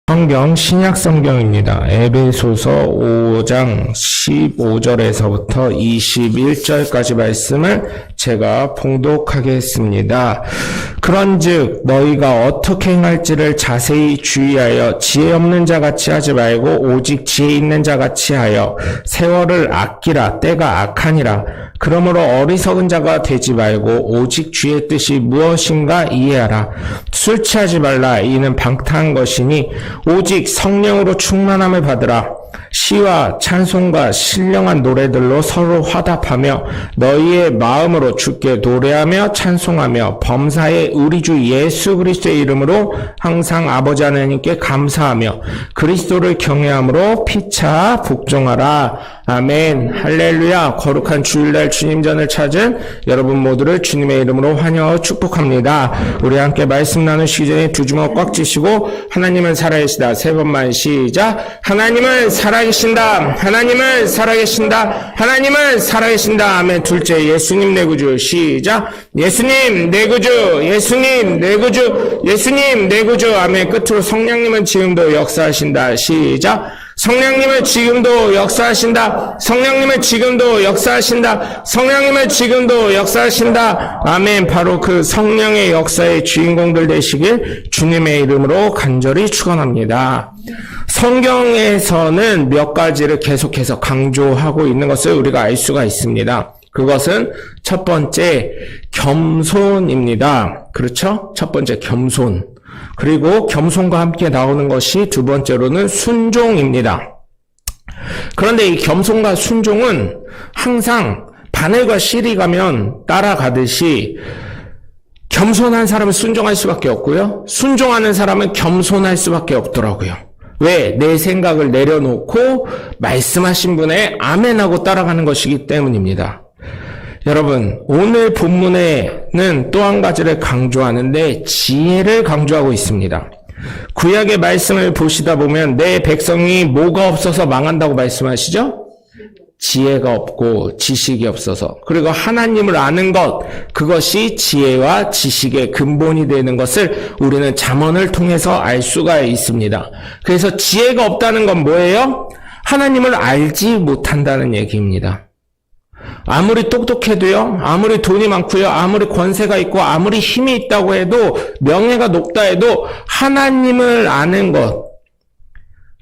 성경 신약 성경입니다. 에베소서 5장 15절에서부터 21절까지 말씀을 제가 봉독하겠습니다. 그런즉 너희가 어떻게 행할지를 자세히 주의하여 지혜 없는 자같이 하지 말고 오직 지혜 있는 자같이 하여 세월을 아끼라. 때가 악하니라. 그러므로 어리석은 자가 되지 말고 오직 주의 뜻이 무엇인가 이해하라. 술 취하지 말라. 이는 방탕한 것이니 오직 성령으로 충만함을 받으라. 시와 찬송과 신령한 노래들로 서로 화답하며 너희의 마음으로 주께 노래하며 찬송하며 범사에 우리 주 예수 그리스도의 이름으로 항상 아버지 하나님께 감사하며 그리스도를 경외함으로 피차 복종하라. 아멘. 할렐루야. 거룩한 주일날 주님 전을 찾은 여러분 모두를 주님의 이름으로 환영하고 축복합니다. 우리 함께 말씀 나누시기 전에 두 주먹 꽉 쥐시고 하나님은 살아계시다. 세 번만 시작. 하나님은 살아계신다. 하나님은 살아계신다. 하나님은 살아계신다. 아멘. 둘째, 예수님 내 구주. 시작. 예수님 내 구주. 예수님 내 구주. 예수님 내 구주. 아멘. 끝으로 성령님은 지금도 역사하신다. 시작. 성령님은 지금도 역사하신다. 성령님은 지금도 역사하신다. 성령님은 지금도 역사하신다. 아멘. 바로 그 성령의 역사의 주인공들 되시길 주님의 이름으로 간절히 축원합니다. 성경에서는 몇 가지를 계속해서 강조하고 있는 것을 우리가 알 수가 있습니다. 그것은 첫 번째 겸손입니다. 그렇죠? 첫 번째 겸손. 그리고 겸손과 함께 나오는 것이 두 번째로는 순종입니다. 그런데 이 겸손과 순종은 항상 바늘과 실이 가면 따라가듯이 겸손한 사람은 순종할 수밖에 없고요. 순종하는 사람은 겸손할 수밖에 없더라고요. 왜? 내 생각을 내려놓고 말씀하신 분의 아멘하고 따라가는 것이기 때문입니다. 여러분, 오늘 본문에는 또 한 가지를 강조하는데 지혜를 강조하고 있습니다. 구약의 말씀을 보시다 보면 내 백성이 뭐가 없어서 망한다고 말씀하시죠? 지혜가 없고 지식이 없어서. 그리고 하나님을 아는 것, 그것이 지혜와 지식의 근본이 되는 것을 우리는 잠언을 통해서 알 수가 있습니다. 그래서 지혜가 없다는 건 뭐예요? 하나님을 알지 못한다는 얘기입니다. 아무리 똑똑해도요, 아무리 돈이 많고요, 아무리 권세가 있고, 아무리 힘이 있다고 해도, 명예가 높다 해도, 하나님을 아는 것,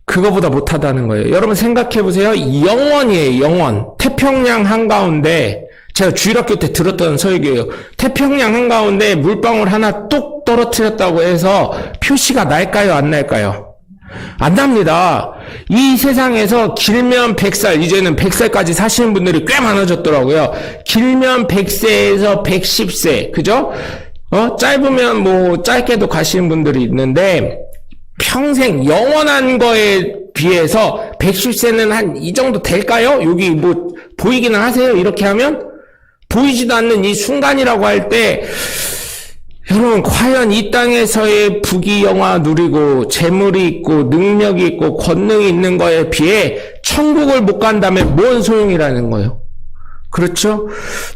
그거보다 못하다는 거예요. 여러분 생각해 보세요. 영원이에요, 영원. 태평양 한가운데, 제가 주일학교 때 들었던 설교예요. 태평양 한가운데 물방울 하나 뚝 떨어뜨렸다고 해서 표시가 날까요, 안 날까요? 안 납니다. 이 세상에서 길면 100살, 이제는 100살까지 사시는 분들이 꽤 많아졌더라고요. 길면 100세에서 110세, 그죠? 짧으면 뭐 짧게도 가시는 분들이 있는데 평생 영원한 거에 비해서 110세는 한 이 정도 될까요? 여기 뭐 보이기는 하세요? 이렇게 하면 보이지도 않는 이 순간이라고 할 때 여러분, 과연 이 땅에서의 부귀영화 누리고 재물이 있고 능력이 있고 권능이 있는 거에 비해 천국을 못 간다면 뭔 소용이라는 거예요. 그렇죠?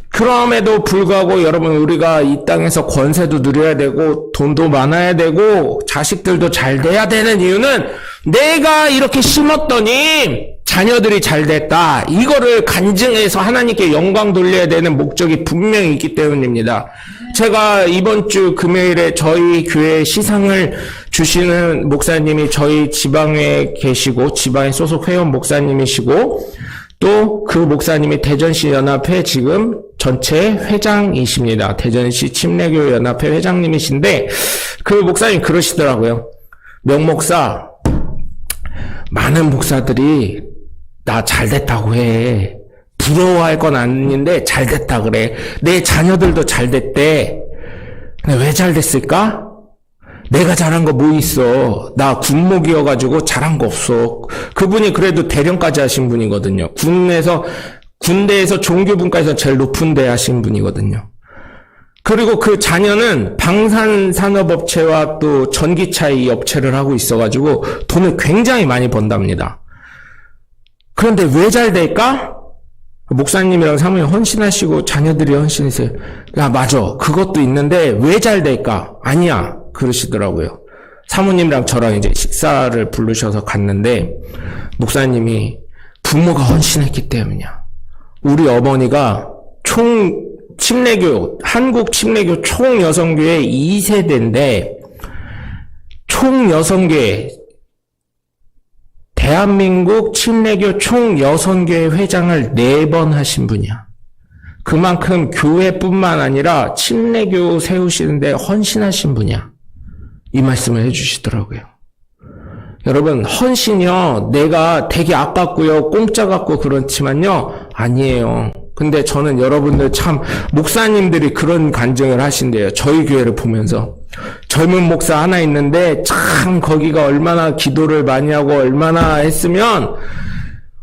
그럼에도 불구하고 여러분, 우리가 이 땅에서 권세도 누려야 되고 돈도 많아야 되고 자식들도 잘 돼야 되는 이유는 내가 이렇게 심었더니 자녀들이 잘 됐다. 이거를 간증해서 하나님께 영광 돌려야 되는 목적이 분명히 있기 때문입니다. 제가 이번 주 금요일에 저희 교회 시상을 주시는 목사님이 저희 지방에 계시고 지방에 소속 회원 목사님이시고 또 그 목사님이 대전시 연합회 지금 전체 회장이십니다. 대전시 침례교 연합회 회장님이신데 그 목사님 그러시더라고요. 명목사, 많은 목사들이 나 잘됐다고 해. 부러워할 건 아닌데 잘됐다 그래. 내 자녀들도 잘됐대. 근데 왜 잘됐을까? 내가 잘한 거 뭐 있어. 나 군목이어가지고 잘한 거 없어. 그분이 그래도 대령까지 하신 분이거든요. 군대에서 종교분과에서 제일 높은 데 하신 분이거든요. 그리고 그 자녀는 방산산업업체와 또 전기차 이 업체를 하고 있어가지고 돈을 굉장히 많이 번답니다. 그런데 왜 잘 될까? 목사님이랑 사모님 헌신하시고 자녀들이 헌신하세요. 야, 맞아. 그것도 있는데 왜 잘 될까? 아니야. 그러시더라고요. 사모님이랑 저랑 이제 식사를 부르셔서 갔는데, 목사님이 부모가 헌신했기 때문이야. 우리 어머니가 한국 침례교 총 여성교회 2세대인데, 총 여성교회, 대한민국 침례교 총 여성교회 회장을 4번 하신 분이야. 그만큼 교회뿐만 아니라 침례교 세우시는데 헌신하신 분이야. 이 말씀을 해주시더라고요. 여러분, 헌신이요, 내가 되게 아깝고요, 공짜 같고 그렇지만요, 아니에요. 근데 저는 여러분들 참, 목사님들이 그런 간증을 하신대요. 저희 교회를 보면서. 젊은 목사 하나 있는데, 참, 거기가 얼마나 기도를 많이 하고, 얼마나 했으면,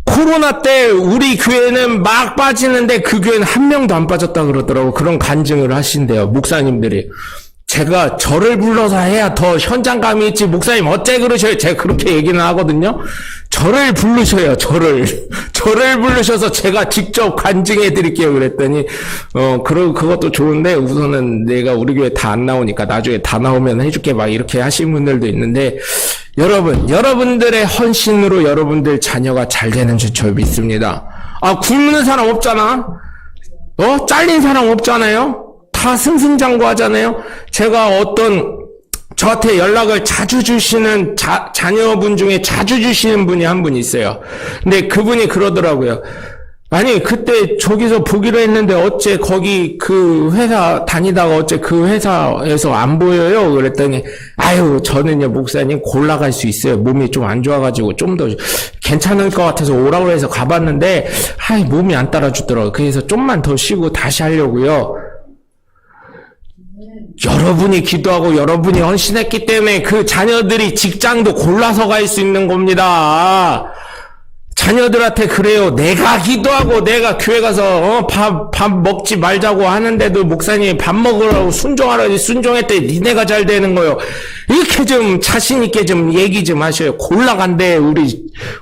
코로나 때 우리 교회는 막 빠지는데, 그 교회는 한 명도 안 빠졌다 그러더라고. 그런 간증을 하신대요, 목사님들이. 제가 저를 불러서 해야 더 현장감이 있지, 목사님 어째 그러셔요? 제가 그렇게 얘기는 하거든요. 저를 부르셔요, 저를 부르셔서 제가 직접 간증해 드릴게요. 그랬더니, 그것도 좋은데, 우선은 내가 우리 교회 다 안 나오니까 나중에 다 나오면 해줄게, 막 이렇게 하신 분들도 있는데, 여러분들의 헌신으로 여러분들 자녀가 잘 되는 줄 저 믿습니다. 굶는 사람 없잖아? 잘린 사람 없잖아요? 다 승승장구하잖아요. 제가 저한테 연락을 자주 주시는 자녀분 중에 자주 주시는 분이 한 분 있어요. 근데 그분이 그러더라고요. 아니, 그때 저기서 보기로 했는데 어째 거기 그 회사 다니다가 어째 그 회사에서 안 보여요? 그랬더니, 저는요, 목사님 골라갈 수 있어요. 몸이 좀 안 좋아가지고 좀 더 괜찮을 것 같아서 오라고 해서 가봤는데, 몸이 안 따라주더라고요. 그래서 좀만 더 쉬고 다시 하려고요. 여러분이 기도하고 여러분이 헌신했기 때문에 그 자녀들이 직장도 골라서 갈 수 있는 겁니다. 자녀들한테 그래요. 내가 기도하고 내가 교회 가서 밥 먹지 말자고 하는데도 목사님이 밥 먹으라고 순종하라고 순종했더니 니네가 잘 되는 거요. 이렇게 좀 자신 있게 좀 얘기 좀 하셔요. 골라간대.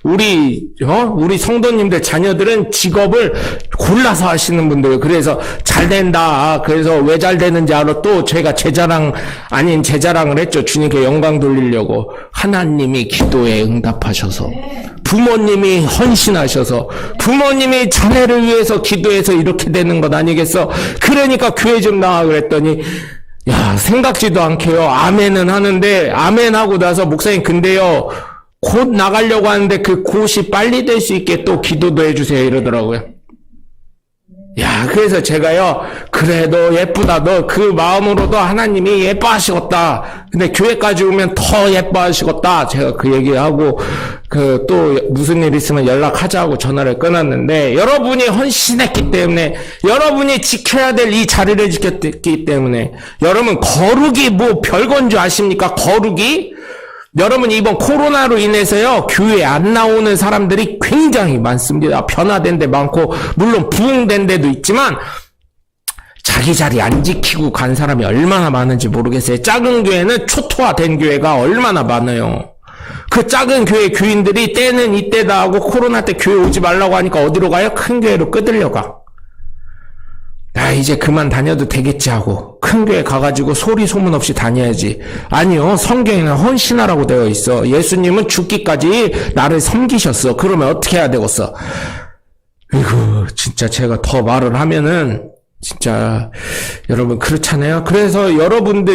우리 성도님들 자녀들은 직업을 골라서 하시는 분들. 그래서 잘 된다. 그래서 왜 잘 되는지 알아? 또 제가 제 자랑 아닌 제 자랑을 했죠. 주님께 영광 돌리려고. 하나님이 기도에 응답하셔서, 부모님이 헌신하셔서, 부모님이 자녀를 위해서 기도해서 이렇게 되는 것 아니겠어? 그러니까 교회 좀 나와 그랬더니, 생각지도 않게요. 아멘은 하는데, 아멘하고 나서 목사님 근데요, 곧 나가려고 하는데 그 곧이 빨리 될 수 있게 또 기도도 해주세요 이러더라고요. 그래서 제가요, 그래도 예쁘다. 너 그 마음으로도 하나님이 예뻐하시겠다. 근데 교회까지 오면 더 예뻐하시겠다. 제가 그 얘기하고, 또 무슨 일 있으면 연락하자고 전화를 끊었는데, 여러분이 헌신했기 때문에, 여러분이 지켜야 될 이 자리를 지켰기 때문에, 여러분 거룩이 뭐 별건 줄 아십니까? 거룩이? 여러분 이번 코로나로 인해서요, 교회 안 나오는 사람들이 굉장히 많습니다. 변화된 데 많고, 물론 부흥된 데도 있지만, 자기 자리 안 지키고 간 사람이 얼마나 많은지 모르겠어요. 작은 교회는 초토화된 교회가 얼마나 많아요. 그 작은 교회 교인들이 때는 이때다 하고 코로나 때 교회 오지 말라고 하니까 어디로 가요? 큰 교회로 끄들려가. 이제 그만 다녀도 되겠지 하고 큰 교회 가가지고 소리 소문 없이 다녀야지. 아니요, 성경에는 헌신하라고 되어 있어. 예수님은 죽기까지 나를 섬기셨어. 그러면 어떻게 해야 되겠어? 진짜 제가 더 말을 하면은 진짜 여러분 그렇잖아요. 그래서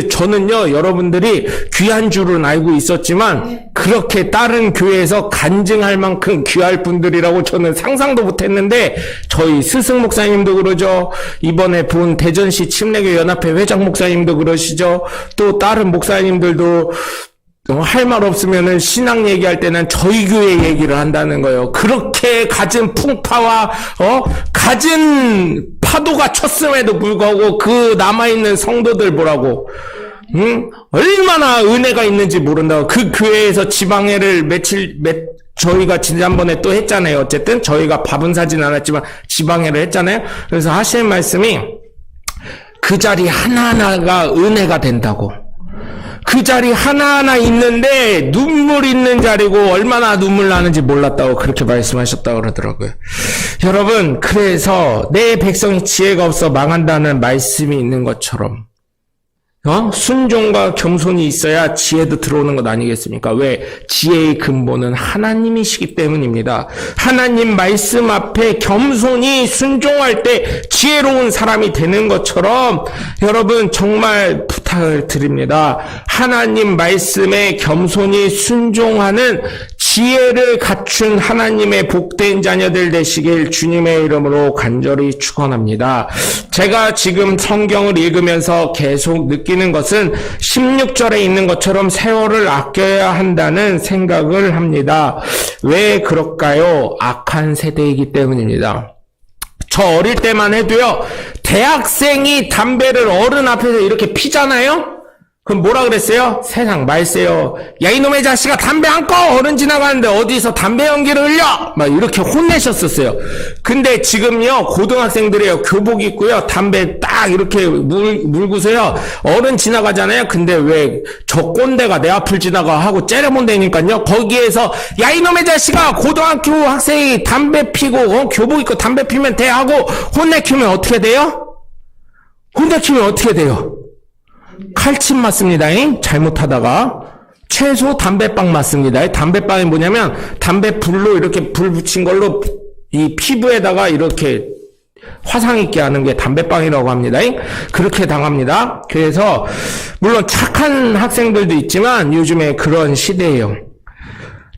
저는요, 여러분들이 귀한 줄은 알고 있었지만 그렇게 다른 교회에서 간증할 만큼 귀할 분들이라고 저는 상상도 못했는데, 저희 스승 목사님도 그러죠. 이번에 본 대전시 침례교 연합회 회장 목사님도 그러시죠. 또 다른 목사님들도 할 말 없으면은 신앙 얘기할 때는 저희 교회 얘기를 한다는 거예요. 그렇게 갖은 풍파와 갖은 파도가 쳤음에도 불구하고 그 남아있는 성도들 보라고, 얼마나 은혜가 있는지 모른다고. 그 교회에서 지방회를 저희가 지난번에 또 했잖아요. 어쨌든 저희가 밥은 사진 않았지만 지방회를 했잖아요. 그래서 하시는 말씀이 그 자리 하나하나가 은혜가 된다고. 그 자리 하나하나 있는데 눈물 있는 자리고 얼마나 눈물 나는지 몰랐다고 그렇게 말씀하셨다고 그러더라고요. 여러분, 그래서 내 백성이 지혜가 없어 망한다는 말씀이 있는 것처럼 순종과 겸손이 있어야 지혜도 들어오는 것 아니겠습니까? 왜? 지혜의 근본은 하나님이시기 때문입니다. 하나님 말씀 앞에 겸손히 순종할 때 지혜로운 사람이 되는 것처럼 여러분 정말 부탁을 드립니다. 하나님 말씀에 겸손히 순종하는 지혜를 갖춘 하나님의 복된 자녀들 되시길 주님의 이름으로 간절히 축원합니다. 제가 지금 성경을 읽으면서 계속 느끼는 것은 16절에 있는 것처럼 세월을 아껴야 한다는 생각을 합니다. 왜 그럴까요? 악한 세대이기 때문입니다. 저 어릴 때만 해도요, 대학생이 담배를 어른 앞에서 이렇게 피잖아요? 그럼 뭐라 그랬어요? 세상 말세요. 야, 이놈의 자식아, 담배 안 꺼! 어른 지나가는데 어디서 담배 연기를 흘려! 막 이렇게 혼내셨었어요. 근데 지금요, 고등학생들이요, 교복 입고요, 담배 딱 이렇게 물고서요, 어른 지나가잖아요? 근데 왜 저 꼰대가 내 앞을 지나가 하고 째려본다니까요? 거기에서, 야, 이놈의 자식아, 고등학교 학생이 담배 피고, 교복 입고 담배 피면 돼! 하고 혼내키면 어떻게 돼요? 혼내키면 어떻게 돼요? 칼침 맞습니다. 잘못하다가. 최소 담배빵 맞습니다. 담배빵이 뭐냐면 담배 불로 이렇게 불 붙인 걸로 이 피부에다가 이렇게 화상 있게 하는 게 담배빵이라고 합니다. 그렇게 당합니다. 그래서 물론 착한 학생들도 있지만 요즘에 그런 시대예요.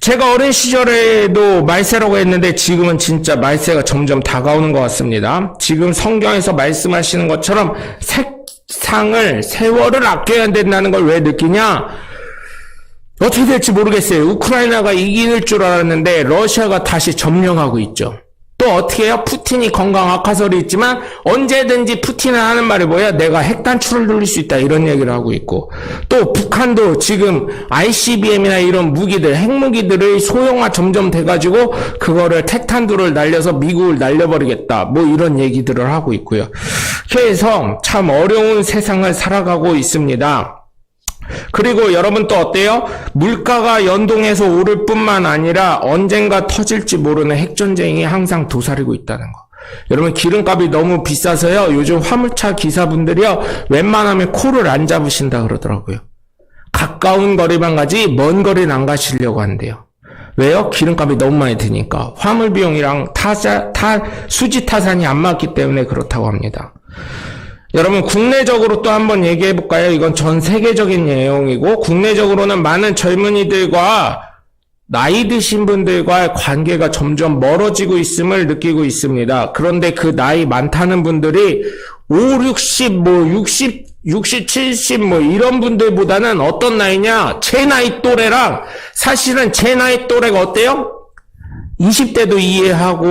제가 어린 시절에도 말세라고 했는데 지금은 진짜 말세가 점점 다가오는 것 같습니다. 지금 성경에서 말씀하시는 것처럼 세월을 아껴야 된다는 걸 왜 느끼냐? 어떻게 될지 모르겠어요. 우크라이나가 이길 줄 알았는데 러시아가 다시 점령하고 있죠. 또 어떻게 해요? 푸틴이 건강 악화설이 있지만 언제든지 푸틴은 하는 말이 뭐야? 내가 핵단추를 돌릴 수 있다 이런 얘기를 하고 있고, 또 북한도 지금 ICBM이나 이런 무기들, 핵무기들의 소형화 점점 돼가지고 그거를 핵탄두를 날려서 미국을 날려버리겠다 뭐 이런 얘기들을 하고 있고요. 그래서 참 어려운 세상을 살아가고 있습니다. 그리고 여러분 또 어때요? 물가가 연동해서 오를 뿐만 아니라 언젠가 터질지 모르는 핵전쟁이 항상 도사리고 있다는 거. 여러분 기름값이 너무 비싸서요, 요즘 화물차 기사분들이요, 웬만하면 코를 안 잡으신다 그러더라고요. 가까운 거리만 가지 먼 거리는 안 가시려고 한대요. 왜요? 기름값이 너무 많이 드니까. 화물 비용이랑 수지 타산이 안 맞기 때문에 그렇다고 합니다. 여러분 국내적으로 또 한번 얘기해 볼까요? 이건 전 세계적인 내용이고, 국내적으로는 많은 젊은이들과 나이 드신 분들과의 관계가 점점 멀어지고 있음을 느끼고 있습니다. 그런데 그 나이 많다는 분들이 5, 60, 60, 70 이런 분들보다는 어떤 나이냐? 제 나이 또래랑, 사실은 제 나이 또래가 어때요? 20대도 이해하고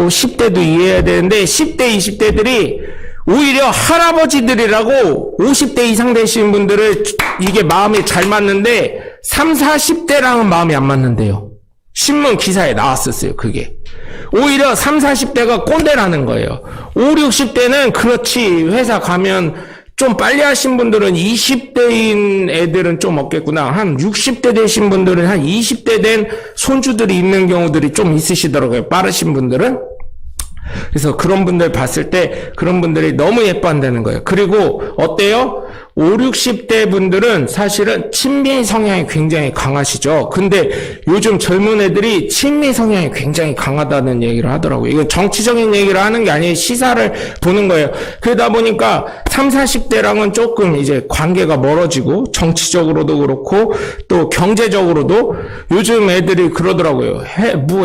10대도 이해해야 되는데 10대, 20대들이 오히려 할아버지들이라고 50대 이상 되신 분들을 이게 마음이 잘 맞는데 30, 40대랑은 마음이 안 맞는데요. 신문 기사에 나왔었어요, 그게. 오히려 30, 40대가 꼰대라는 거예요. 5, 60대는 그렇지, 회사 가면 좀 빨리 하신 분들은 20대인 애들은 좀 없겠구나. 한 60대 되신 분들은 한 20대 된 손주들이 있는 경우들이 좀 있으시더라고요, 빠르신 분들은. 그래서 그런 분들 봤을 때 그런 분들이 너무 예뻐한다는 거예요. 그리고 어때요? 5, 60대 분들은 사실은 친미 성향이 굉장히 강하시죠. 근데 요즘 젊은 애들이 친미 성향이 굉장히 강하다는 얘기를 하더라고요. 이건 정치적인 얘기를 하는 게 아니에요. 시사를 보는 거예요. 그러다 보니까 30, 40대랑은 조금 이제 관계가 멀어지고, 정치적으로도 그렇고 또 경제적으로도 요즘 애들이 그러더라고요.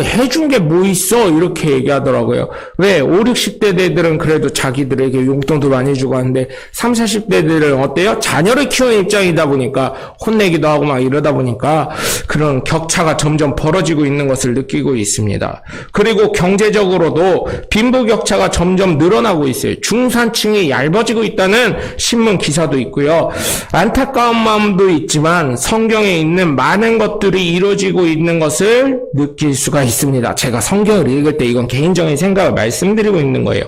해준 게 뭐 있어? 이렇게 얘기하더라고요. 왜? 5, 60대 애들은 그래도 자기들에게 용돈도 많이 주고 하는데 30, 40대들은 어때요? 자녀를 키우는 입장이다 보니까 혼내기도 하고 막 이러다 보니까 그런 격차가 점점 벌어지고 있는 것을 느끼고 있습니다. 그리고 경제적으로도 빈부격차가 점점 늘어나고 있어요. 중산층이 얇아지고 있다는 신문 기사도 있고요. 안타까운 마음도 있지만 성경에 있는 많은 것들이 이루어지고 있는 것을 느낄 수가 있습니다. 제가 성경을 읽을 때 이건 개인적인 생각을 말씀드리고 있는 거예요.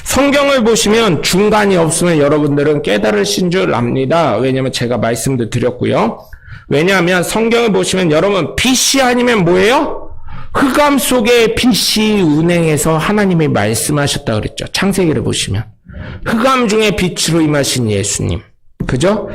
성경을 보시면 중간이 없으면 여러분들은 깨달으신 줄 압니다. 왜냐하면 제가 말씀도 드렸고요. 왜냐하면 성경을 보시면 여러분 빛이 아니면 뭐예요? 흑암 속에 빛이 운행해서 하나님이 말씀하셨다 그랬죠. 창세기를 보시면 흑암 중에 빛으로 임하신 예수님. 그죠?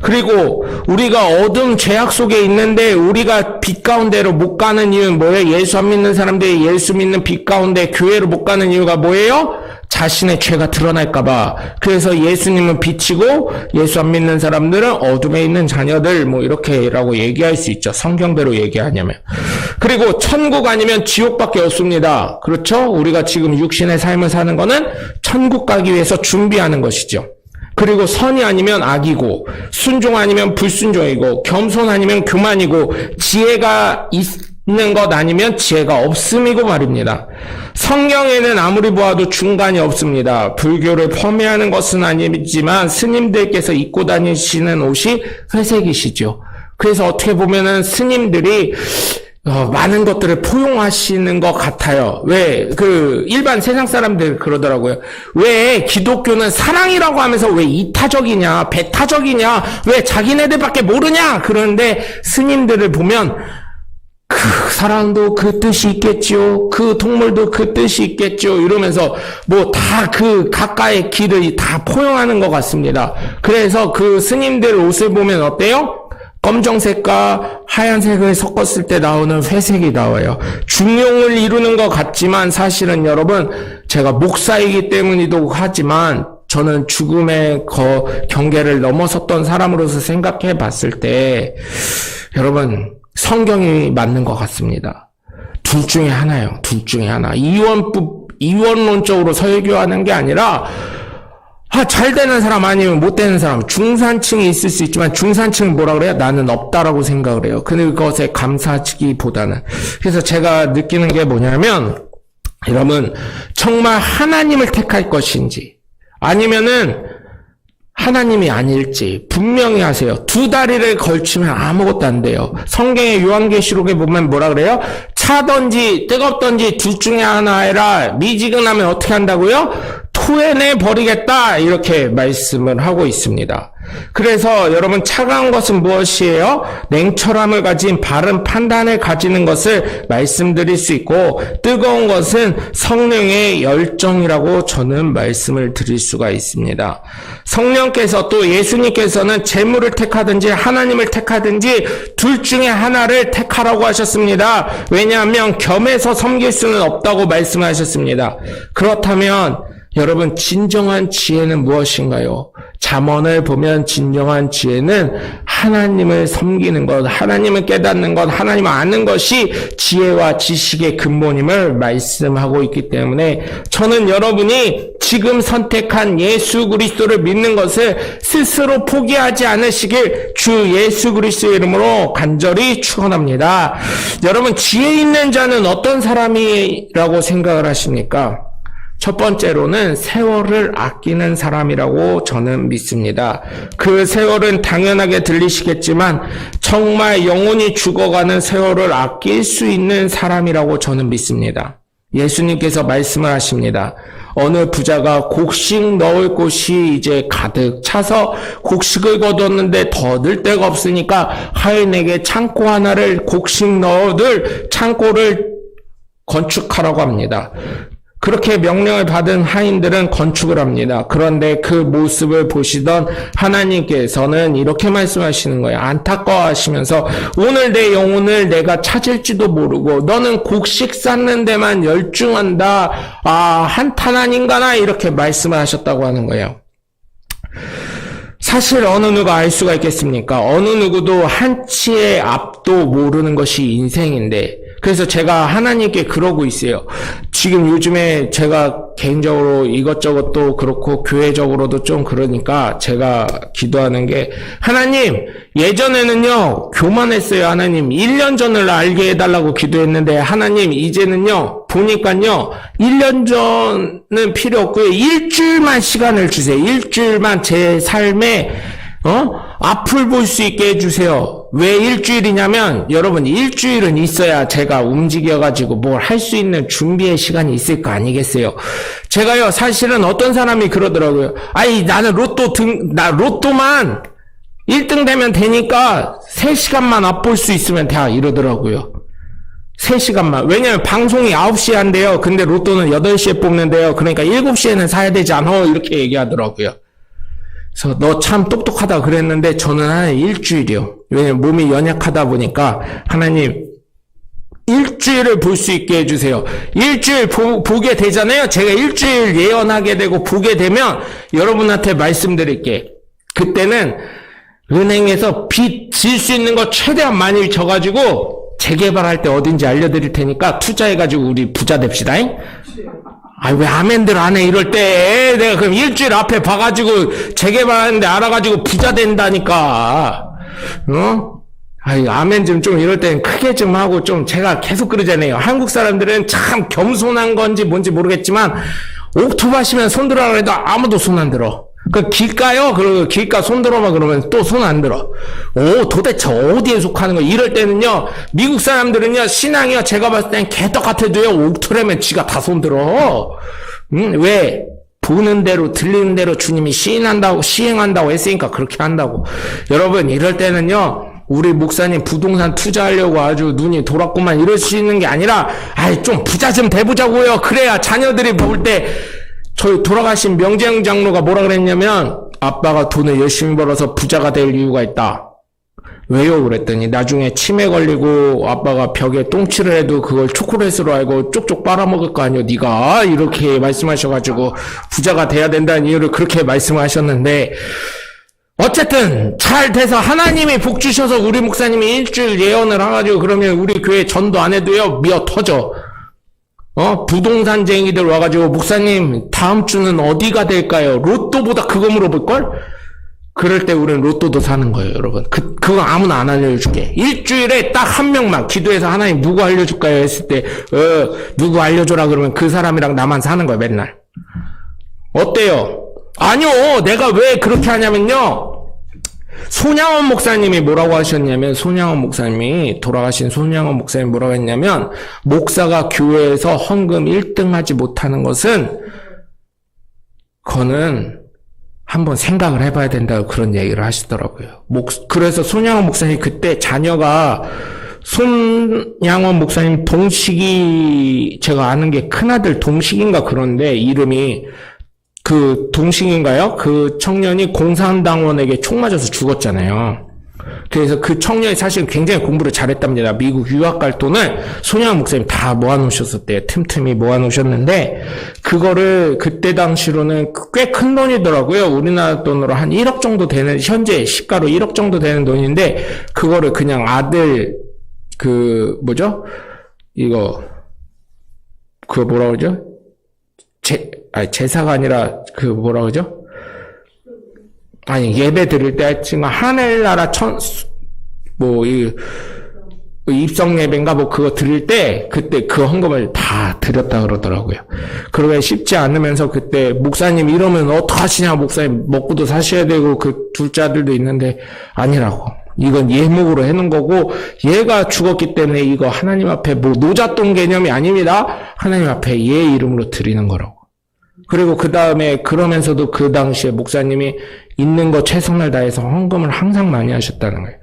그리고 우리가 어둠 죄악 속에 있는데 우리가 빛 가운데로 못 가는 이유는 뭐예요? 예수 안 믿는 사람들이 예수 믿는 빛 가운데 교회로 못 가는 이유가 뭐예요? 자신의 죄가 드러날까봐. 그래서 예수님은 빛이고 예수 안 믿는 사람들은 어둠에 있는 자녀들 뭐 이렇게라고 얘기할 수 있죠. 성경대로 얘기하냐면. 그리고 천국 아니면 지옥밖에 없습니다. 그렇죠? 우리가 지금 육신의 삶을 사는 거는 천국 가기 위해서 준비하는 것이죠. 그리고 선이 아니면 악이고 순종 아니면 불순종이고 겸손 아니면 교만이고 지혜가 있는 것 아니면 지혜가 없음이고 말입니다. 성경에는 아무리 보아도 중간이 없습니다. 불교를 폄훼하는 것은 아니지만 스님들께서 입고 다니시는 옷이 회색이시죠. 그래서 어떻게 보면은 스님들이 많은 것들을 포용하시는 것 같아요. 왜, 일반 세상 사람들 그러더라고요. 왜 기독교는 사랑이라고 하면서 왜 이타적이냐, 배타적이냐, 왜 자기네들밖에 모르냐? 그런데 스님들을 보면 그 사랑도 그 뜻이 있겠죠. 그 동물도 그 뜻이 있겠죠. 이러면서 뭐 다 각가의 길을 다 포용하는 것 같습니다. 그래서 그 스님들 옷을 보면 어때요? 검정색과 하얀색을 섞었을 때 나오는 회색이 나와요. 중용을 이루는 것 같지만 사실은 여러분 제가 목사이기 때문이기도 하지만 저는 죽음의 경계를 넘어섰던 사람으로서 생각해 봤을 때 여러분 성경이 맞는 것 같습니다. 둘 중에 하나예요. 둘 중에 하나. 이원론적으로 설교하는 게 아니라 잘 되는 사람 아니면 못 되는 사람, 중산층이 있을 수 있지만 중산층은 뭐라 그래요? 나는 없다라고 생각을 해요. 그것에 감사하기보다는. 그래서 제가 느끼는 게 뭐냐면 여러분 정말 하나님을 택할 것인지 아니면은 하나님이 아닐지 분명히 하세요. 두 다리를 걸치면 아무것도 안 돼요. 성경의 요한계시록에 보면 뭐라 그래요? 차든지 뜨겁든지 둘 중에 하나 해라. 미지근하면 어떻게 한다고요? 토해내 버리겠다. 이렇게 말씀을 하고 있습니다. 그래서 여러분 차가운 것은 무엇이에요? 냉철함을 가진 바른 판단을 가지는 것을 말씀드릴 수 있고 뜨거운 것은 성령의 열정이라고 저는 말씀을 드릴 수가 있습니다. 성령께서 또 예수님께서는 재물을 택하든지 하나님을 택하든지 둘 중에 하나를 택하라고 하셨습니다. 왜냐하면 겸해서 섬길 수는 없다고 말씀하셨습니다. 그렇다면 여러분 진정한 지혜는 무엇인가요? 잠언을 보면 진정한 지혜는 하나님을 섬기는 것, 하나님을 깨닫는 것, 하나님을 아는 것이 지혜와 지식의 근본임을 말씀하고 있기 때문에 저는 여러분이 지금 선택한 예수 그리스도를 믿는 것을 스스로 포기하지 않으시길 주 예수 그리스도의 이름으로 간절히 축원합니다. 여러분 지혜 있는 자는 어떤 사람이라고 생각을 하십니까? 첫 번째로는 세월을 아끼는 사람이라고 저는 믿습니다. 그 세월은 당연하게 들리시겠지만 정말 영혼이 죽어가는 세월을 아낄 수 있는 사람이라고 저는 믿습니다. 예수님께서 말씀을 하십니다. 어느 부자가 곡식 넣을 곳이 이제 가득 차서 곡식을 거뒀는데 더 넣을 데가 없으니까 하인에게 창고 하나를 곡식 넣어둘 창고를 건축하라고 합니다. 그렇게 명령을 받은 하인들은 건축을 합니다. 그런데 그 모습을 보시던 하나님께서는 이렇게 말씀하시는 거예요. 안타까워하시면서 오늘 내 영혼을 내가 찾을지도 모르고 너는 곡식 쌓는 데만 열중한다. 한탄 아닌가나 이렇게 말씀을 하셨다고 하는 거예요. 사실 어느 누가 알 수가 있겠습니까? 어느 누구도 한치의 앞도 모르는 것이 인생인데 그래서 제가 하나님께 그러고 있어요. 지금 요즘에 제가 개인적으로 이것저것도 그렇고 교회적으로도 좀 그러니까 제가 기도하는 게 하나님 예전에는요 교만했어요. 하나님 1년 전을 알게 해달라고 기도했는데 하나님 이제는요 보니까요 1년 전은 필요 없고요. 일주일만 시간을 주세요. 일주일만 제 삶에 앞을 볼 수 있게 해주세요. 왜 일주일이냐면 여러분 일주일은 있어야 제가 움직여가지고 뭘 할 수 있는 준비의 시간이 있을 거 아니겠어요. 제가요 사실은 어떤 사람이 그러더라고요. 나는 로또만 1등 되면 되니까 3시간만 앞볼 수 있으면 다 이러더라고요. 3시간만. 왜냐면 방송이 9시에 한대요. 근데 로또는 8시에 뽑는데요. 그러니까 7시에는 사야 되지 않아? 이렇게 얘기하더라고요. 그래서 너 참 똑똑하다 그랬는데 저는 한 일주일이요. 왜냐면 몸이 연약하다 보니까 하나님 일주일을 볼 수 있게 해주세요. 일주일 보게 되잖아요. 제가 일주일 예언하게 되고 보게 되면 여러분한테 말씀드릴게. 그때는 은행에서 빚 질 수 있는 거 최대한 많이 져가지고 재개발할 때 어딘지 알려드릴 테니까 투자해가지고 우리 부자 됩시다잉. 아, 왜 아멘들 안 해, 이럴 때. 내가 그럼 일주일 앞에 봐가지고, 재개발하는데 알아가지고 부자 된다니까. 아이, 아멘 좀 이럴 땐 크게 좀 하고 좀 제가 계속 그러잖아요. 한국 사람들은 참 겸손한 건지 뭔지 모르겠지만, 옥토바 시면 손 들어라 해도 아무도 손 안 들어. 그 길가요? 그리고 길가 손 들어봐 그러면 또 손 안 들어. 오, 도대체 어디에 속하는 거야? 이럴 때는요, 미국 사람들은요, 신앙이요, 제가 봤을 땐 개떡 같아도요, 옥토라면 지가 다 손 들어. 왜? 보는 대로, 들리는 대로 주님이 시행한다고 했으니까 그렇게 한다고. 여러분, 이럴 때는요, 우리 목사님 부동산 투자하려고 아주 눈이 돌았구만 이럴 수 있는 게 아니라, 아이, 좀 부자 좀 돼보자고요. 그래야 자녀들이 볼 때, 저희 돌아가신 명재영 장로가 뭐라 그랬냐면 아빠가 돈을 열심히 벌어서 부자가 될 이유가 있다. 왜요? 그랬더니 나중에 치매 걸리고 아빠가 벽에 똥칠을 해도 그걸 초콜릿으로 알고 쪽쪽 빨아먹을 거 아니요 네가 이렇게 말씀하셔가지고 부자가 돼야 된다는 이유를 그렇게 말씀하셨는데 어쨌든 잘 돼서 하나님이 복 주셔서 우리 목사님이 일주일 예언을 해가지고 그러면 우리 교회 전도 안 해도요 미어 터져. 부동산쟁이들 와가지고 목사님 다음 주는 어디가 될까요? 로또보다 그거 물어볼걸? 그럴 때 우리는 로또도 사는 거예요, 여러분. 그거 아무나 안 알려줄게. 일주일에 딱 한 명만 기도해서 하나님 누구 알려줄까요? 했을 때 누구 알려줘라 그러면 그 사람이랑 나만 사는 거예요, 맨날. 어때요? 아니요, 내가 왜 그렇게 하냐면요. 손양원 목사님이 뭐라고 하셨냐면, 돌아가신 손양원 목사님이 뭐라고 했냐면, 목사가 교회에서 헌금 1등 하지 못하는 것은, 그거는 한번 생각을 해봐야 된다고 그런 얘기를 하시더라고요. 그래서 손양원 목사님 그때 자녀가, 손양원 목사님 동식이, 제가 아는 게 큰아들 동식인가 그런데, 이름이, 그 동식인가요? 그 청년이 공산당원에게 총 맞아서 죽었잖아요. 그래서 그 청년이 사실 굉장히 공부를 잘했답니다. 미국 유학 갈 돈을 손양원 목사님 다 모아놓으셨었대요. 틈틈이 모아놓으셨는데 그거를 그때 당시로는 꽤 큰 돈이더라고요. 우리나라 돈으로 한 1억 정도 되는, 현재 시가로 1억 정도 되는 돈인데 그거를 그냥 아들 뭐라 그러죠? 제사가 아니라, 뭐라 그러죠? 예배 드릴 때, 지금 하늘나라 입성 예배인가 그거 드릴 때, 그때 그 헌금을 다 드렸다 그러더라고요. 그러게 쉽지 않으면서 그때, 목사님 이러면 어떡하시냐, 목사님 먹고도 사셔야 되고, 그 둘째 아들도 있는데, 아니라고. 이건 예목으로 해놓은 거고, 얘가 죽었기 때문에 이거 하나님 앞에 노잣돈 개념이 아닙니다. 하나님 앞에 얘 이름으로 드리는 거라고. 그리고 그 다음에 그러면서도 그 당시에 목사님이 있는 거 최선을 다해서 헌금을 항상 많이 하셨다는 거예요.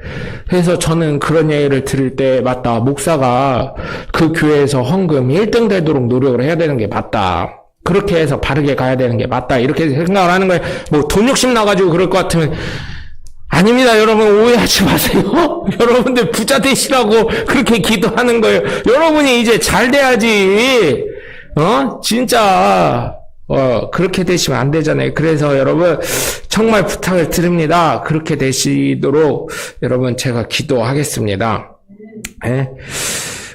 그래서 저는 그런 얘기를 들을 때 맞다. 목사가 그 교회에서 헌금 1등 되도록 노력을 해야 되는 게 맞다. 그렇게 해서 바르게 가야 되는 게 맞다. 이렇게 생각을 하는 거예요. 돈 욕심 나가지고 그럴 것 같으면 아닙니다. 여러분 오해하지 마세요. 여러분들 부자 되시라고 그렇게 기도하는 거예요. 여러분이 이제 잘 돼야지. 진짜 그렇게 되시면 안 되잖아요. 그래서 여러분 정말 부탁을 드립니다. 그렇게 되시도록 여러분 제가 기도하겠습니다. 네.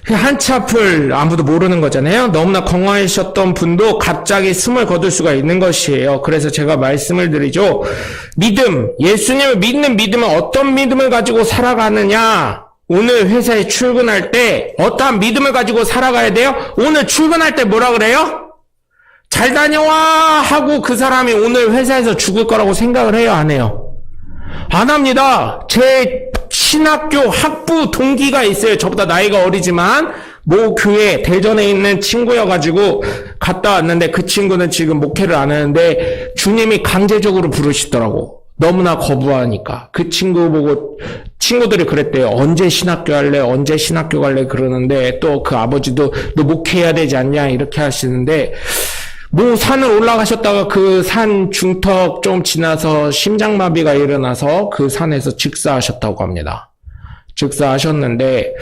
한치 앞을 아무도 모르는 거잖아요. 너무나 건강하셨던 분도 갑자기 숨을 거둘 수가 있는 것이에요. 그래서 제가 말씀을 드리죠. 믿음, 예수님을 믿는 믿음은 어떤 믿음을 가지고 살아가느냐. 오늘 회사에 출근할 때 어떠한 믿음을 가지고 살아가야 돼요? 오늘 출근할 때 뭐라 그래요? 잘 다녀와 하고 그 사람이 오늘 회사에서 죽을 거라고 생각을 해요? 안 해요? 안 합니다. 제 신학교 학부 동기가 있어요. 저보다 나이가 어리지만 모 교회 대전에 있는 친구여가지고 갔다 왔는데 그 친구는 지금 목회를 안 하는데 주님이 강제적으로 부르시더라고. 너무나 거부하니까. 그 친구 보고 친구들이 그랬대요. 언제 신학교 할래? 언제 신학교 갈래? 그러는데 또 그 아버지도 너 목회해야 되지 않냐? 이렇게 하시는데 뭐 산을 올라가셨다가 그 산 중턱 좀 지나서 심장마비가 일어나서 그 산에서 즉사하셨다고 합니다. 즉사하셨는데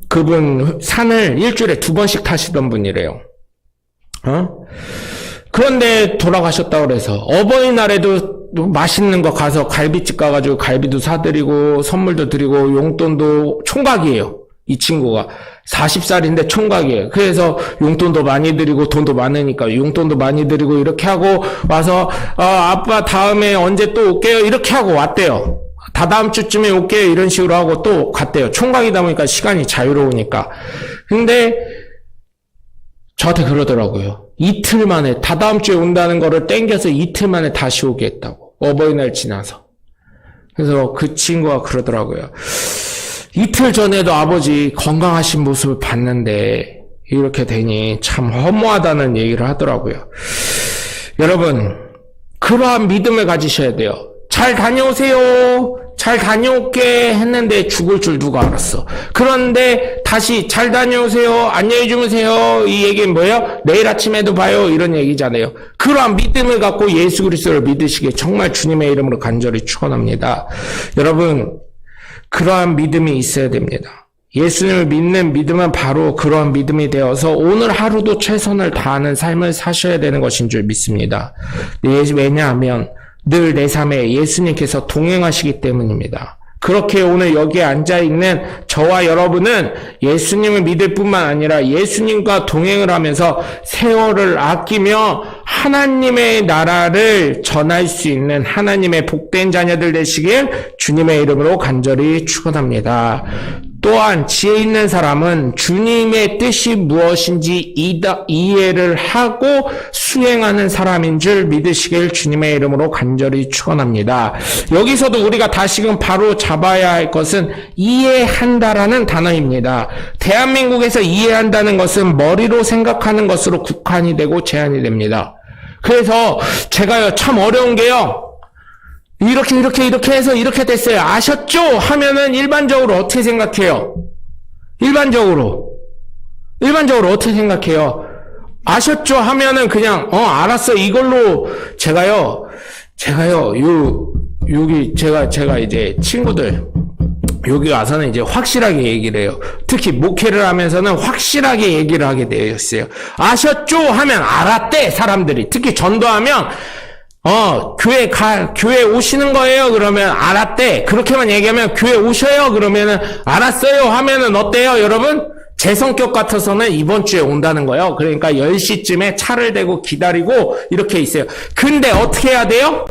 그분 산을 일주일에 2번씩 타시던 분이래요. 그런데 돌아가셨다고 그래서 어버이날에도 맛있는 거 가서 갈비집 가가지고 갈비도 사드리고 선물도 드리고 용돈도 총각이에요. 이 친구가 40살인데 총각이에요. 그래서 용돈도 많이 드리고 돈도 많으니까 용돈도 많이 드리고 이렇게 하고 와서 아빠 다음에 언제 또 올게요 이렇게 하고 왔대요. 다다음 주쯤에 올게요 이런 식으로 하고 또 갔대요. 총각이다 보니까 시간이 자유로우니까. 근데 저한테 그러더라고요. 이틀 만에 다다음 주에 온다는 거를 땡겨서 이틀 만에 다시 오게 했다고. 어버이날 지나서. 그래서 그 친구가 그러더라고요. 이틀 전에도 아버지 건강하신 모습을 봤는데 이렇게 되니 참 허무하다는 얘기를 하더라고요. 여러분, 그러한 믿음을 가지셔야 돼요. 잘 다녀오세요. 잘 다녀올게 했는데 죽을 줄 누가 알았어. 그런데 다시 잘 다녀오세요. 안녕히 주무세요. 이 얘기는 뭐예요? 내일 아침에도 봐요. 이런 얘기잖아요. 그러한 믿음을 갖고 예수 그리스도를 믿으시기에 정말 주님의 이름으로 간절히 축원합니다. 여러분, 그러한 믿음이 있어야 됩니다. 예수님을 믿는 믿음은 바로 그러한 믿음이 되어서 오늘 하루도 최선을 다하는 삶을 사셔야 되는 것인 줄 믿습니다. 왜냐하면 늘 내 삶에 예수님께서 동행하시기 때문입니다. 그렇게 오늘 여기에 앉아있는 저와 여러분은 예수님을 믿을 뿐만 아니라 예수님과 동행을 하면서 세월을 아끼며 하나님의 나라를 전할 수 있는 하나님의 복된 자녀들 되시길 주님의 이름으로 간절히 축원합니다. 또한 지혜 있는 사람은 주님의 뜻이 무엇인지 이해를 하고 수행하는 사람인 줄 믿으시길 주님의 이름으로 간절히 축원합니다. 여기서도 우리가 다시금 바로 잡아야 할 것은 이해한다라는 단어입니다. 대한민국에서 이해한다는 것은 머리로 생각하는 것으로 국한이 되고 제한이 됩니다. 그래서 제가요 참 어려운 게요. 이렇게 해서 이렇게 됐어요. 아셨죠? 하면은 일반적으로 어떻게 생각해요? 일반적으로 어떻게 생각해요? 아셨죠? 하면은 그냥 알았어. 이걸로 제가요 여기 제가 이제 친구들 여기 와서는 이제 확실하게 얘기를 해요. 특히 목회를 하면서는 확실하게 얘기를 하게 되어 있어요. 아셨죠? 하면 알았대, 사람들이. 특히 전도하면 교회 오시는 거예요? 그러면 알았대. 그렇게만 얘기하면 교회 오셔요? 그러면은 알았어요 하면은 어때요, 여러분? 제 성격 같아서는 이번 주에 온다는 거예요. 그러니까 10시쯤에 차를 대고 기다리고 이렇게 있어요. 근데 어떻게 해야 돼요?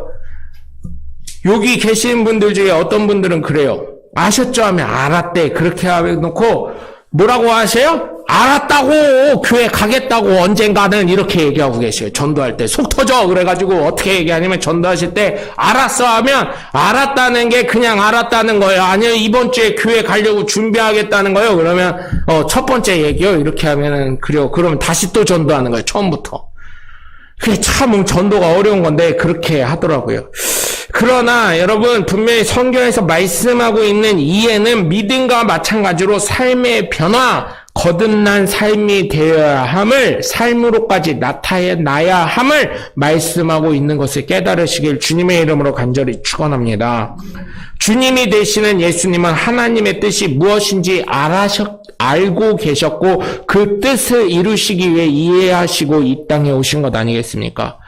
여기 계신 분들 중에 어떤 분들은 그래요. 아셨죠? 하면 알았대. 그렇게 해놓고 뭐라고 하세요? 알았다고, 교회 가겠다고 언젠가는 이렇게 얘기하고 계셔요. 전도할 때 속 터져. 그래가지고 어떻게 얘기하냐면 전도하실 때 알았어 하면 알았다는 게 그냥 알았다는 거예요. 아니요, 이번 주에 교회 가려고 준비하겠다는 거예요. 그러면 첫 번째 얘기요. 이렇게 하면은 그래요. 그러면 다시 또 전도하는 거예요. 처음부터. 그게 참 전도가 어려운 건데 그렇게 하더라고요. 그러나 여러분, 분명히 성경에서 말씀하고 있는 이해는 믿음과 마찬가지로 삶의 변화, 거듭난 삶이 되어야 함을, 삶으로까지 나타나야 함을 말씀하고 있는 것을 깨달으시길 주님의 이름으로 간절히 축원합니다. 주님이 되시는 예수님은 하나님의 뜻이 무엇인지 알고 계셨고 그 뜻을 이루시기 위해 이해하시고 이 땅에 오신 것 아니겠습니까?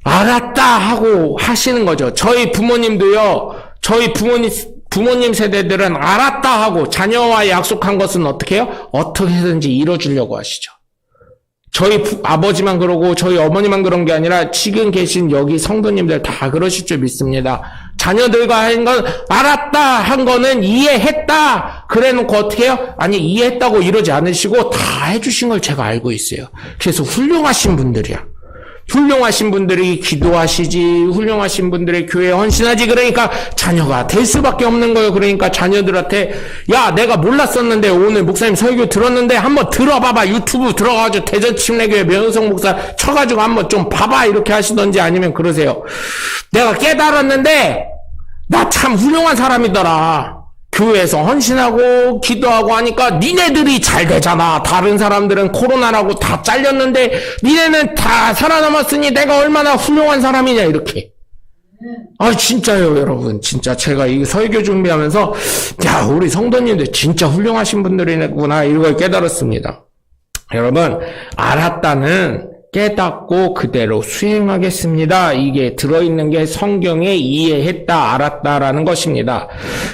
알았다 하고 하시는 거죠. 저희 부모님도요, 저희 부모님 세대들은 알았다 하고 자녀와 약속한 것은 어떻게 해요? 어떻게든지 이뤄주려고 하시죠. 저희 아버지만 그러고 저희 어머니만 그런 게 아니라 지금 계신 여기 성도님들 다 그러실 줄 믿습니다. 자녀들과 한 건 알았다 한 거는 이해했다 그래 놓고 어떻게 해요? 아니, 이해했다고 이러지 않으시고 다 해주신 걸 제가 알고 있어요. 그래서 훌륭하신 분들이야. 훌륭하신 분들이 기도하시지, 훌륭하신 분들의 교회에 헌신하지. 그러니까 자녀가 될 수밖에 없는 거예요. 그러니까 자녀들한테 야, 내가 몰랐었는데 오늘 목사님 설교 들었는데 한번 들어봐봐. 유튜브 들어가가지고 대전침례교회 명성 목사 쳐가지고 한번 좀 봐봐. 이렇게 하시던지 아니면 그러세요. 내가 깨달았는데 나 참 훌륭한 사람이더라. 교회에서 헌신하고 기도하고 하니까 니네들이 잘 되잖아. 다른 사람들은 코로나라고 다 잘렸는데 니네는 다 살아남았으니 내가 얼마나 훌륭한 사람이냐 이렇게. 진짜요 여러분. 진짜 제가 이 설교 준비하면서 야 우리 성도님들 진짜 훌륭하신 분들이구나 이걸 깨달았습니다. 여러분 알았다는 깨닫고 그대로 수행하겠습니다. 이게 들어있는 게 성경에 이해했다, 알았다라는 것입니다.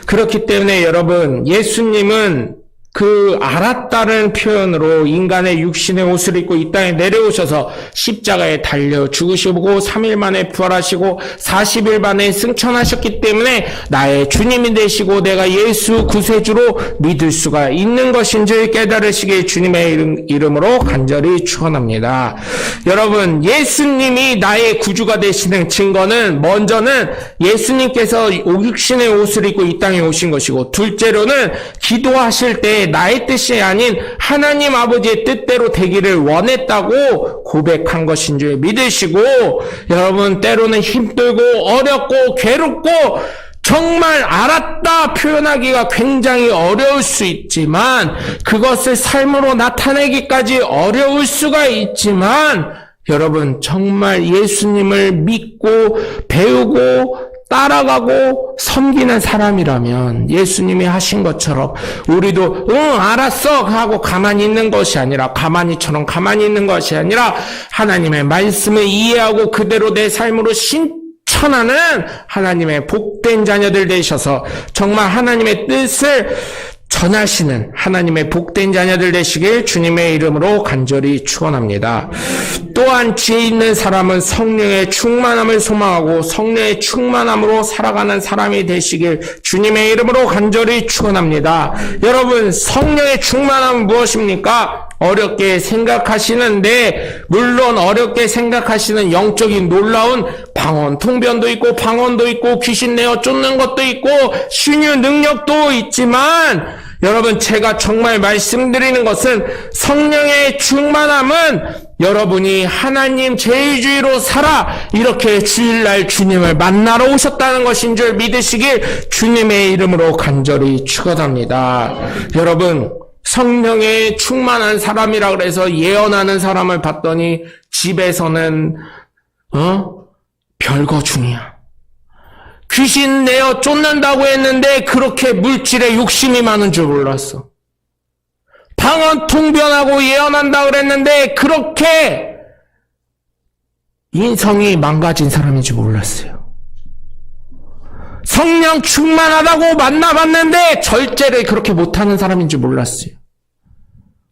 그렇기 때문에 여러분, 예수님은 그 알았다는 표현으로 인간의 육신의 옷을 입고 이 땅에 내려오셔서 십자가에 달려 죽으시고 3일 만에 부활하시고 40일 만에 승천하셨기 때문에 나의 주님이 되시고 내가 예수 구세주로 믿을 수가 있는 것인 줄 깨달으시길 주님의 이름으로 간절히 축원합니다. 여러분, 예수님이 나의 구주가 되시는 증거는 먼저는 예수님께서 육신의 옷을 입고 이 땅에 오신 것이고, 둘째로는 기도하실 때 나의 뜻이 아닌 하나님 아버지의 뜻대로 되기를 원했다고 고백한 것인 줄 믿으시고, 여러분 때로는 힘들고 어렵고 괴롭고 정말 알았다 표현하기가 굉장히 어려울 수 있지만, 그것을 삶으로 나타내기까지 어려울 수가 있지만, 여러분 정말 예수님을 믿고 배우고 따라가고 섬기는 사람이라면 예수님이 하신 것처럼 우리도 알았어 하고 가만히 있는 것이 아니라, 가만히처럼 가만히 있는 것이 아니라 하나님의 말씀을 이해하고 그대로 내 삶으로 실천하는 하나님의 복된 자녀들 되셔서 정말 하나님의 뜻을 전하시는 하나님의 복된 자녀들 되시길 주님의 이름으로 간절히 축원합니다. 또한 지혜 있는 사람은 성령의 충만함을 소망하고 성령의 충만함으로 살아가는 사람이 되시길 주님의 이름으로 간절히 축원합니다. 여러분, 성령의 충만함은 무엇입니까? 어렵게 생각하시는데, 물론 어렵게 생각하시는 영적인 놀라운 방언, 통변도 있고 방언도 있고 귀신 내어 쫓는 것도 있고 신유 능력도 있지만, 여러분 제가 정말 말씀드리는 것은 성령의 충만함은 여러분이 하나님 제일주의로 살아 이렇게 주일날 주님을 만나러 오셨다는 것인 줄 믿으시길 주님의 이름으로 간절히 축원합니다. 여러분, 성령에 충만한 사람이라 그래서 예언하는 사람을 봤더니 집에서는 별거 중이야. 귀신 내어 쫓는다고 했는데 그렇게 물질에 욕심이 많은 줄 몰랐어. 방언 통변하고 예언한다고 그랬는데 그렇게 인성이 망가진 사람인 줄 몰랐어요. 성령 충만하다고 만나봤는데 절제를 그렇게 못하는 사람인 줄 몰랐어요.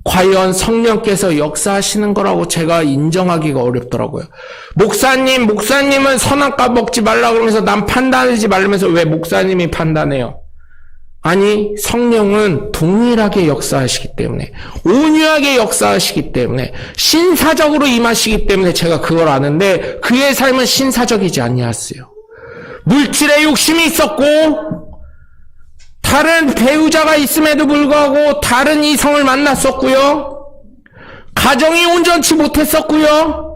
과연 성령께서 역사하시는 거라고 제가 인정하기가 어렵더라고요. 목사님은 선악과 먹지 말라 그러면서 난 판단하지 말라면서 왜 목사님이 판단해요? 아니, 성령은 동일하게 역사하시기 때문에, 온유하게 역사하시기 때문에, 신사적으로 임하시기 때문에 제가 그걸 아는데 그의 삶은 신사적이지 아니었어요. 물질에 욕심이 있었고 다른 배우자가 있음에도 불구하고 다른 이성을 만났었고요. 가정이 온전치 못했었고요.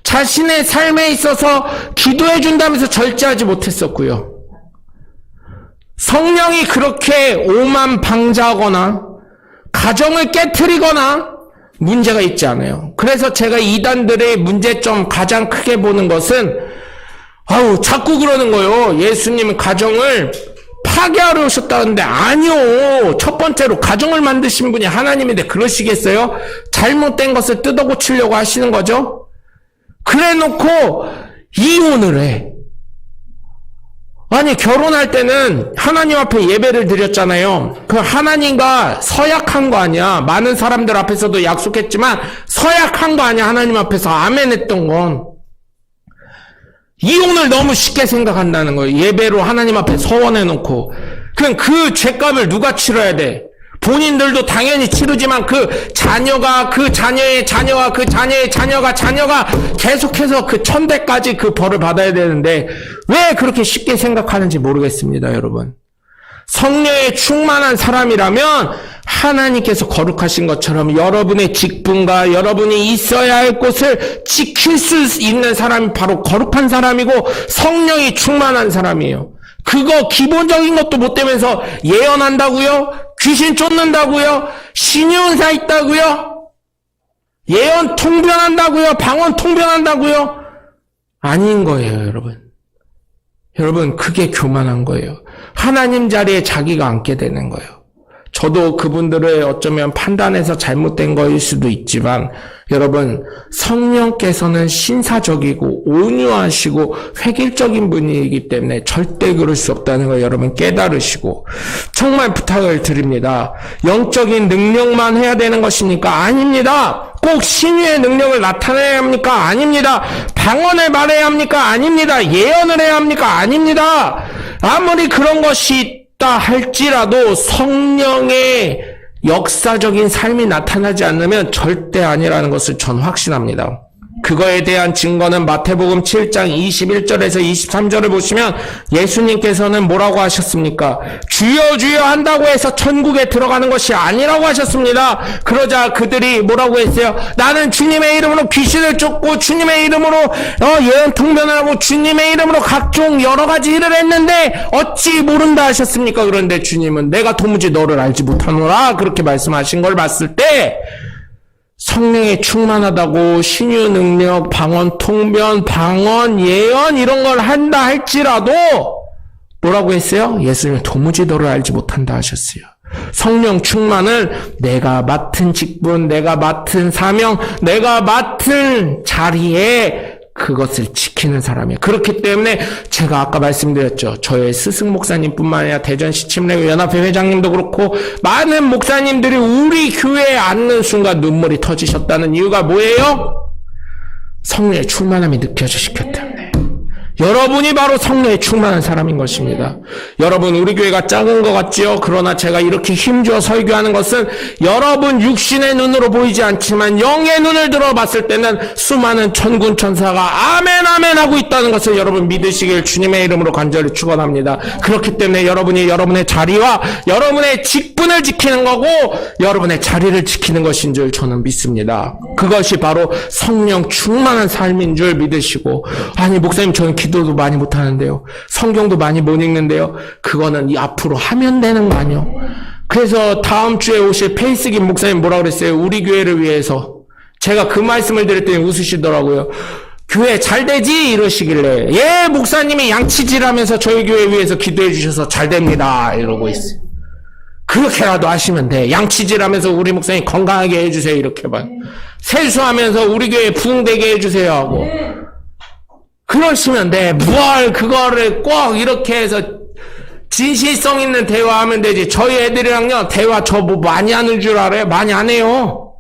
자신의 삶에 있어서 기도해 준다면서 절제하지 못했었고요. 성령이 그렇게 오만방자하거나 가정을 깨트리거나 문제가 있지 않아요. 그래서 제가 이단들의 문제점 가장 크게 보는 것은 자꾸 그러는 거예요. 예수님은 가정을 파괴하러 오셨다는데, 아니요. 첫 번째로 가정을 만드신 분이 하나님인데 그러시겠어요? 잘못된 것을 뜯어 고치려고 하시는 거죠. 그래 놓고 이혼을 해. 아니, 결혼할 때는 하나님 앞에 예배를 드렸잖아요. 그 하나님과 서약한 거 아니야. 많은 사람들 앞에서도 약속했지만 서약한 거 아니야. 하나님 앞에서 아멘 했던 건. 이혼을 너무 쉽게 생각한다는 거예요. 예배로 하나님 앞에 서원해놓고. 그럼 그 죄값을 누가 치러야 돼? 본인들도 당연히 치르지만 그 자녀가, 그 자녀의 자녀가, 그 자녀의 자녀가 계속해서 그 천대까지 그 벌을 받아야 되는데 왜 그렇게 쉽게 생각하는지 모르겠습니다, 여러분. 성령에 충만한 사람이라면 하나님께서 거룩하신 것처럼 여러분의 직분과 여러분이 있어야 할 곳을 지킬 수 있는 사람이 바로 거룩한 사람이고 성령이 충만한 사람이에요. 그거 기본적인 것도 못 되면서 예언한다고요? 귀신 쫓는다고요? 신유은사 있다고요? 예언 통변한다고요? 방언 통변한다고요? 아닌 거예요, 여러분. 여러분, 그게 교만한 거예요. 하나님 자리에 자기가 앉게 되는 거예요. 저도 그분들의 어쩌면 판단에서 잘못된 거일 수도 있지만 여러분, 성령께서는 신사적이고 온유하시고 획일적인 분이기 때문에 절대 그럴 수 없다는 걸 여러분 깨달으시고, 정말 부탁을 드립니다. 영적인 능력만 해야 되는 것입니까? 아닙니다. 꼭 신유의 능력을 나타내야 합니까? 아닙니다. 방언을 말해야 합니까? 아닙니다. 예언을 해야 합니까? 아닙니다. 아무리 그런 것이 있다 할지라도 성령의 역사적인 삶이 나타나지 않으면 절대 아니라는 것을 전 확신합니다. 그거에 대한 증거는 마태복음 7장 21절에서 23절을 보시면 예수님께서는 뭐라고 하셨습니까? 주여 주여 한다고 해서 천국에 들어가는 것이 아니라고 하셨습니다. 그러자 그들이 뭐라고 했어요? 나는 주님의 이름으로 귀신을 쫓고 주님의 이름으로 예언 통변을 하고 주님의 이름으로 각종 여러 가지 일을 했는데 어찌 모른다 하셨습니까? 그런데 주님은 내가 도무지 너를 알지 못하노라 그렇게 말씀하신 걸 봤을 때, 성령에 충만하다고 신유 능력, 방언 통변, 방언, 예언 이런 걸 한다 할지라도 뭐라고 했어요? 예수님은 도무지 너를 알지 못한다 하셨어요. 성령 충만을 내가 맡은 직분, 내가 맡은 사명, 내가 맡은 자리에 그것을 지키는 사람이에요. 그렇기 때문에 제가 아까 말씀드렸죠. 저의 스승 목사님뿐만 아니라 대전시 침례교 연합회 회장님도 그렇고 많은 목사님들이 우리 교회에 앉는 순간 눈물이 터지셨다는 이유가 뭐예요? 성령의 충만함이 느껴지셨기 때문에. 여러분이 바로 성령에 충만한 사람인 것입니다. 여러분, 우리 교회가 작은 것 같지요? 그러나 제가 이렇게 힘주어 설교하는 것은 여러분 육신의 눈으로 보이지 않지만 영의 눈을 들어봤을 때는 수많은 천군 천사가 아멘 아멘 하고 있다는 것을 여러분 믿으시길 주님의 이름으로 간절히 축원합니다. 그렇기 때문에 여러분이 여러분의 자리와 여러분의 직분을 지키는 거고 여러분의 자리를 지키는 것인 줄 저는 믿습니다. 그것이 바로 성령 충만한 삶인 줄 믿으시고, 아니 목사님 저는 기도도 많이 못하는데요, 성경도 많이 못 읽는데요, 그거는 이 앞으로 하면 되는 거 아니요? 그래서 다음 주에 오실 페이스김 목사님 뭐라 그랬어요? 우리 교회를 위해서. 제가 그 말씀을 드렸더니 웃으시더라고요. 교회 잘 되지? 이러시길래, 예, 목사님이 양치질하면서 저희 교회 위해서 기도해 주셔서 잘 됩니다 이러고 있어요. 그렇게라도 하시면 돼. 양치질하면서 우리 목사님 건강하게 해주세요 이렇게 봐요. 세수하면서 우리 교회 부흥되게 해주세요 하고 그러시면 돼. 뭘 그거를 꼭 이렇게 해서 진실성 있는 대화하면 되지. 저희 애들이랑요 대화 저 뭐 많이 하는 줄 알아요? 많이 안 해요.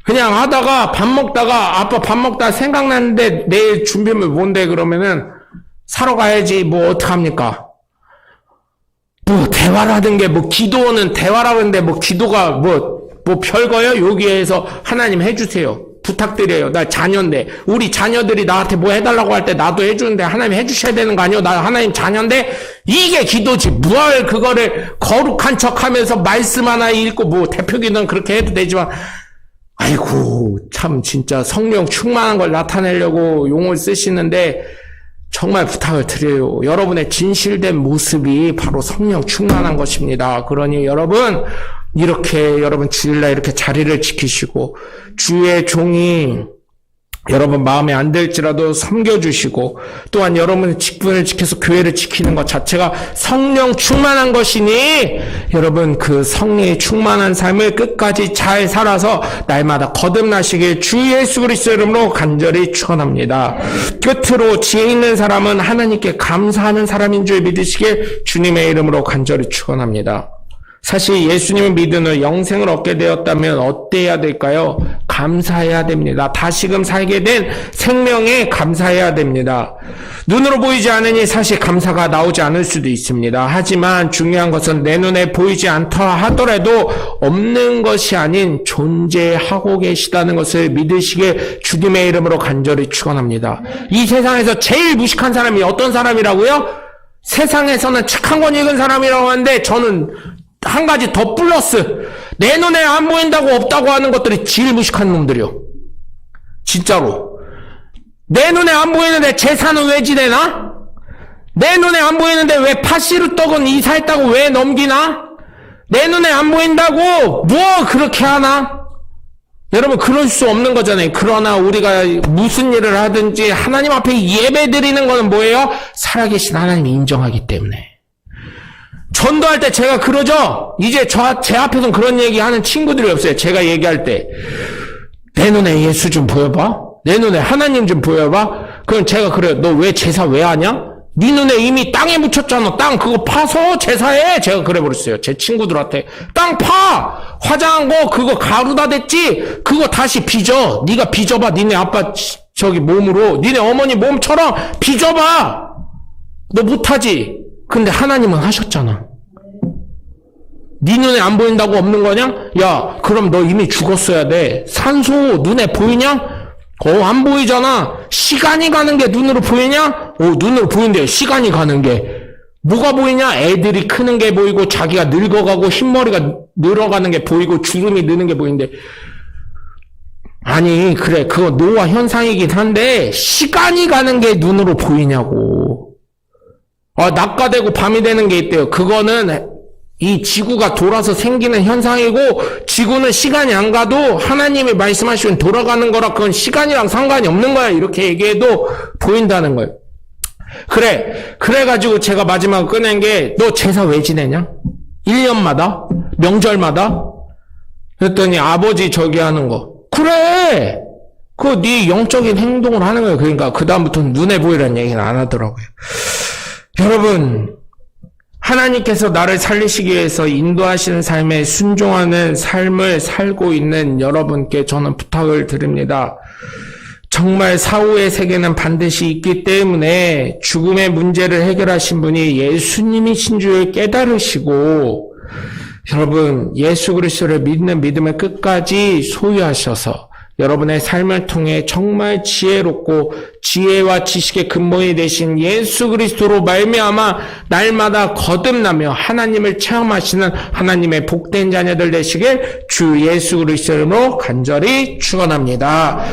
그냥 하다가 밥 먹다가 아빠 밥 먹다가 생각났는데 내일 준비물 뭔데 그러면은 사러 가야지 뭐 어떡합니까? 뭐 대화라는 게 뭐 기도는 대화라는데 뭐 기도가 뭐 별거예요? 여기에서 하나님 해주세요. 부탁드려요. 나 자녀인데 우리 자녀들이 나한테 뭐 해달라고 할 때 나도 해주는데 하나님 해주셔야 되는 거 아니요? 나 하나님 자녀인데 이게 기도지. 뭘 그거를 거룩한 척하면서 말씀 하나 읽고 뭐 대표기도는 그렇게 해도 되지만, 아이고 참 진짜 성령 충만한 걸 나타내려고 용어를 쓰시는데 정말 부탁을 드려요. 여러분의 진실된 모습이 바로 성령 충만한 것입니다. 그러니 여러분 이렇게 여러분 주일날 이렇게 자리를 지키시고 주의 종이 여러분 마음에 안 들지라도 섬겨주시고 또한 여러분의 직분을 지켜서 교회를 지키는 것 자체가 성령 충만한 것이니 여러분 그 성령의 충만한 삶을 끝까지 잘 살아서 날마다 거듭나시길 주 예수 그리스도 이름으로 간절히 축원합니다. 끝으로 지혜 있는 사람은 하나님께 감사하는 사람인 줄 믿으시길 주님의 이름으로 간절히 축원합니다. 사실 예수님을 믿은 후 영생을 얻게 되었다면 어때야 될까요? 감사해야 됩니다. 다시금 살게 된 생명에 감사해야 됩니다. 눈으로 보이지 않으니 사실 감사가 나오지 않을 수도 있습니다. 하지만 중요한 것은 내 눈에 보이지 않다 하더라도 없는 것이 아닌 존재하고 계시다는 것을 믿으시길 주님의 이름으로 간절히 축원합니다. 이 세상에서 제일 무식한 사람이 어떤 사람이라고요? 세상에서는 책 한 권 읽은 사람이라고 하는데 저는 한 가지 더 플러스, 내 눈에 안 보인다고 없다고 하는 것들이 제일 무식한 놈들이요. 진짜로. 내 눈에 안 보이는데 재산은 왜 지내나? 내 눈에 안 보이는데 왜 파시루 떡은 이사했다고 왜 넘기나? 내 눈에 안 보인다고 뭐 그렇게 하나? 여러분 그럴 수 없는 거잖아요. 그러나 우리가 무슨 일을 하든지 하나님 앞에 예배 드리는 거는 뭐예요? 살아계신 하나님이 인정하기 때문에. 전도할 때 제가 그러죠? 이제 제 앞에서는 그런 얘기하는 친구들이 없어요. 제가 얘기할 때 내 눈에 예수 좀 보여봐. 내 눈에 하나님 좀 보여봐. 그럼 제가 그래요. 너 왜 제사 왜 하냐? 네 눈에 이미 땅에 묻혔잖아. 땅 그거 파서 제사해. 제가 그래버렸어요. 제 친구들한테. 땅 파! 화장한 거 그거 가루다 됐지? 그거 다시 빚어. 네가 빚어봐. 니네 아빠 저기 몸으로. 니네 어머니 몸처럼 빚어봐. 너 못하지? 근데 하나님은 하셨잖아. 네 눈에 안 보인다고 없는 거냐? 야, 그럼 너 이미 죽었어야 돼. 산소 눈에 보이냐? 안 보이잖아. 시간이 가는 게 눈으로 보이냐? 눈으로 보인대. 시간이 가는 게. 뭐가 보이냐? 애들이 크는 게 보이고 자기가 늙어가고 흰머리가 늘어가는 게 보이고 주름이 느는 게 보이는데. 아니 그래 그거 노화 현상이긴 한데 시간이 가는 게 눈으로 보이냐고. 낮과 되고 밤이 되는 게 있대요. 그거는 이 지구가 돌아서 생기는 현상이고 지구는 시간이 안 가도 하나님이 말씀하시면 돌아가는 거라 그건 시간이랑 상관이 없는 거야. 이렇게 얘기해도 보인다는 거예요. 그래가지고 제가 마지막으로 꺼낸 게 너 제사 왜 지내냐? 1년마다? 명절마다? 그랬더니 아버지 저기 하는 거. 그래! 그거 네 영적인 행동을 하는 거예요. 그러니까 그 다음부터는 눈에 보이라는 얘기는 안 하더라고요. 여러분 하나님께서 나를 살리시기 위해서 인도하시는 삶에 순종하는 삶을 살고 있는 여러분께 저는 부탁을 드립니다. 정말 사후의 세계는 반드시 있기 때문에 죽음의 문제를 해결하신 분이 예수님이신 줄 깨달으시고 여러분 예수 그리스도를 믿는 믿음을 끝까지 소유하셔서 여러분의 삶을 통해 정말 지혜롭고 지혜와 지식의 근본이 되신 예수 그리스도로 말미암아 날마다 거듭나며 하나님을 체험하시는 하나님의 복된 자녀들 되시길 주 예수 그리스도로 간절히 축원합니다.